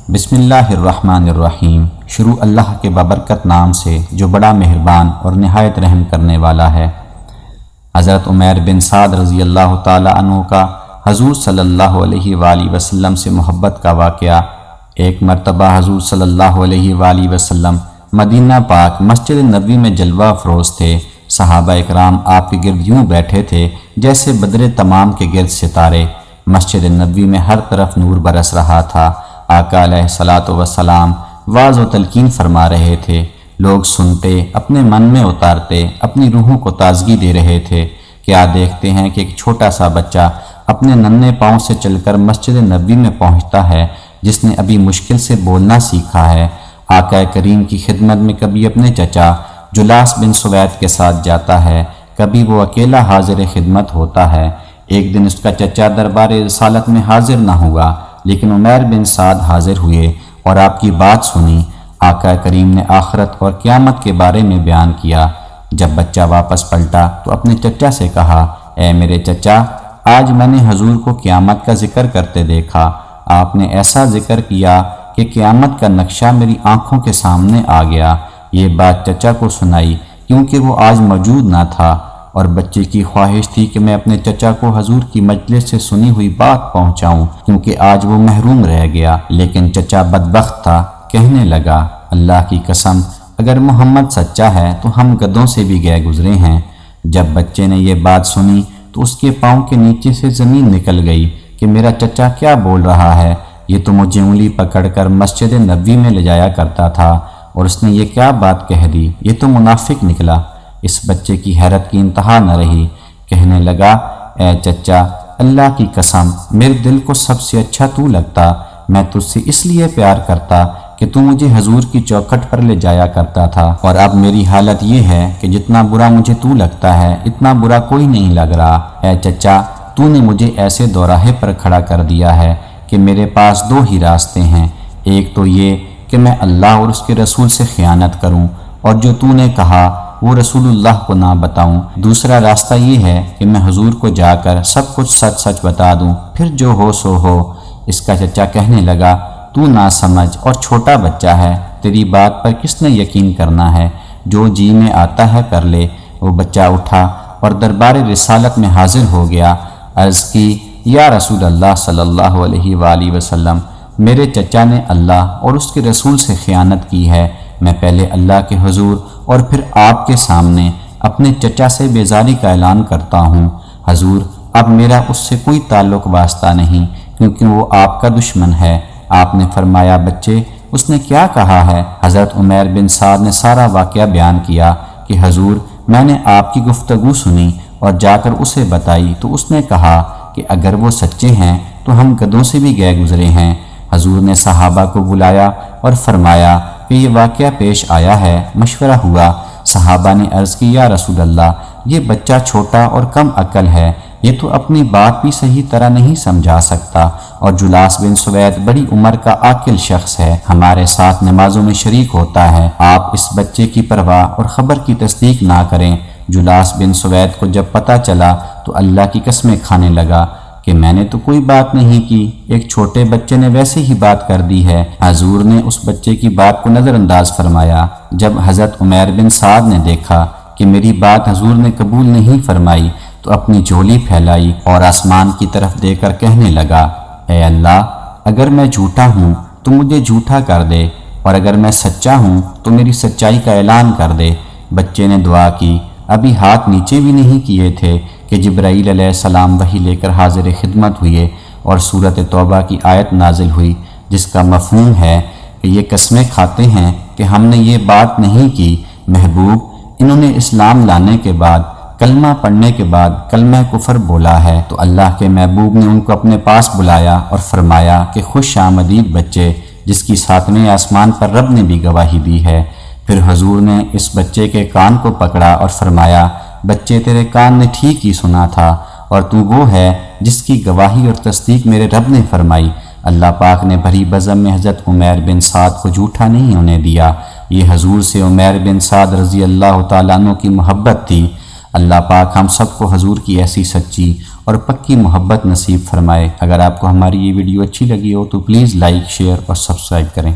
بسم اللہ الرحمن الرحیم۔ شروع اللہ کے بابرکت نام سے جو بڑا مہربان اور نہایت رحم کرنے والا ہے۔ حضرت عمیر بن سعد رضی اللہ تعالی عنہ کا حضور صلی اللہ علیہ وآلہ وسلم سے محبت کا واقعہ۔ ایک مرتبہ حضور صلی اللہ علیہ وآلہ وسلم مدینہ پاک مسجد نبوی میں جلوہ افروز تھے۔ صحابہ اکرام آپ کے گرد یوں بیٹھے تھے جیسے بدر تمام کے گرد ستارے۔ مسجد نبوی میں ہر طرف نور برس رہا تھا۔ آقا علیہ الصلاۃ والسلام واعظ و تلقین فرما رہے تھے۔ لوگ سنتے، اپنے من میں اتارتے، اپنی روحوں کو تازگی دے رہے تھے۔ کیا دیکھتے ہیں کہ ایک چھوٹا سا بچہ اپنے ننھے پاؤں سے چل کر مسجد نبوی میں پہنچتا ہے، جس نے ابھی مشکل سے بولنا سیکھا ہے۔ آقا کریم کی خدمت میں کبھی اپنے چچا جلاس بن سوید کے ساتھ جاتا ہے، کبھی وہ اکیلا حاضر خدمت ہوتا ہے۔ ایک دن اس کا چچا دربار رسالت میں حاضر نہ ہوا، لیکن عمیر بن سعد حاضر ہوئے اور آپ کی بات سنی۔ آقا کریم نے آخرت اور قیامت کے بارے میں بیان کیا۔ جب بچہ واپس پلٹا تو اپنے چچا سے کہا، اے میرے چچا، آج میں نے حضور کو قیامت کا ذکر کرتے دیکھا۔ آپ نے ایسا ذکر کیا کہ قیامت کا نقشہ میری آنکھوں کے سامنے آ گیا۔ یہ بات چچا کو سنائی کیونکہ وہ آج موجود نہ تھا، اور بچے کی خواہش تھی کہ میں اپنے چچا کو حضور کی مجلس سے سنی ہوئی بات پہنچاؤں، کیونکہ آج وہ محروم رہ گیا۔ لیکن چچا بدبخت تھا، کہنے لگا، اللہ کی قسم، اگر محمد سچا ہے تو ہم گدھوں سے بھی گئے گزرے ہیں۔ جب بچے نے یہ بات سنی تو اس کے پاؤں کے نیچے سے زمین نکل گئی کہ میرا چچا کیا بول رہا ہے، یہ تو مجھے انگلی پکڑ کر مسجد نبوی میں لے جایا کرتا تھا، اور اس نے یہ کیا بات کہہ دی، یہ تو منافق نکلا۔ اس بچے کی حیرت کی انتہا نہ رہی، کہنے لگا، اے چچا، اللہ کی قسم، میرے دل کو سب سے اچھا تو لگتا۔ میں تجھ سے اس لیے پیار کرتا کہ تو مجھے حضور کی چوکھٹ پر لے جایا کرتا تھا، اور اب میری حالت یہ ہے کہ جتنا برا مجھے تو لگتا ہے اتنا برا کوئی نہیں لگ رہا۔ اے چچا، تو نے مجھے ایسے دوراہے پر کھڑا کر دیا ہے کہ میرے پاس دو ہی راستے ہیں، ایک تو یہ کہ میں اللہ اور اس کے رسول سے خیانت کروں اور جو تو نے کہا وہ رسول اللہ کو نہ بتاؤں، دوسرا راستہ یہ ہے کہ میں حضور کو جا کر سب کچھ سچ سچ بتا دوں، پھر جو ہو سو ہو۔ اس کا چچا کہنے لگا، تو نہ سمجھ اور چھوٹا بچہ ہے، تیری بات پر کس نے یقین کرنا ہے، جو جی میں آتا ہے کر لے۔ وہ بچہ اٹھا اور دربار رسالت میں حاضر ہو گیا۔ عرض کی، یا رسول اللہ صلی اللہ علیہ وآلہ وسلم، میرے چچا نے اللہ اور اس کے رسول سے خیانت کی ہے۔ میں پہلے اللہ کے حضور اور پھر آپ کے سامنے اپنے چچا سے بیزاری کا اعلان کرتا ہوں۔ حضور، اب میرا اس سے کوئی تعلق واسطہ نہیں، کیونکہ وہ آپ کا دشمن ہے۔ آپ نے فرمایا، بچے، اس نے کیا کہا ہے؟ حضرت عمیر بن سعد نے سارا واقعہ بیان کیا کہ حضور، میں نے آپ کی گفتگو سنی اور جا کر اسے بتائی تو اس نے کہا کہ اگر وہ سچے ہیں تو ہم گدھوں سے بھی گئے گزرے ہیں۔ حضور نے صحابہ کو بلایا اور فرمایا کہ یہ واقعہ پیش آیا ہے۔ مشورہ ہوا۔ صحابہ نے عرض کی، یا رسول اللہ، یہ بچہ چھوٹا اور کم عقل ہے، یہ تو اپنی بات بھی صحیح طرح نہیں سمجھا سکتا، اور جلاس بن سوید بڑی عمر کا عاقل شخص ہے، ہمارے ساتھ نمازوں میں شریک ہوتا ہے۔ آپ اس بچے کی پرواہ اور خبر کی تصدیق نہ کریں۔ جلاس بن سوید کو جب پتہ چلا تو اللہ کی قسمیں کھانے لگا کہ میں نے تو کوئی بات نہیں کی، ایک چھوٹے بچے نے ویسے ہی بات کر دی ہے۔ حضور نے اس بچے کی بات کو نظر انداز فرمایا۔ جب حضرت عمیر بن سعد نے دیکھا کہ میری بات حضور نے قبول نہیں فرمائی تو اپنی جھولی پھیلائی اور آسمان کی طرف دے کر کہنے لگا، اے اللہ، اگر میں جھوٹا ہوں تو مجھے جھوٹا کر دے، اور اگر میں سچا ہوں تو میری سچائی کا اعلان کر دے۔ بچے نے دعا کی۔ ابھی ہاتھ نیچے بھی نہیں کیے تھے کہ جبرائیل علیہ السلام وحی لے کر حاضر خدمت ہوئے اور سورۃ توبہ کی آیت نازل ہوئی، جس کا مفہوم ہے کہ یہ قسمیں کھاتے ہیں کہ ہم نے یہ بات نہیں کی۔ محبوب، انہوں نے اسلام لانے کے بعد، کلمہ پڑھنے کے بعد کلمہ کفر بولا ہے، تو اللہ کے محبوب نے ان کو اپنے پاس بلایا اور فرمایا کہ خوش آمدید بچے، جس کی ساتویں آسمان پر رب نے بھی گواہی دی ہے۔ پھر حضور نے اس بچے کے کان کو پکڑا اور فرمایا، بچے، تیرے کان نے ٹھیک ہی سنا تھا، اور تو وہ ہے جس کی گواہی اور تصدیق میرے رب نے فرمائی۔ اللہ پاک نے بھری بزم میں حضرت عمیر بن سعد کو جھوٹا نہیں ہونے دیا۔ یہ حضور سے عمیر بن سعد رضی اللہ تعالیٰ عنہ کی محبت تھی۔ اللہ پاک ہم سب کو حضور کی ایسی سچی اور پکی محبت نصیب فرمائے۔ اگر آپ کو ہماری یہ ویڈیو اچھی لگی ہو تو پلیز لائک، شیئر اور سبسکرائب کریں۔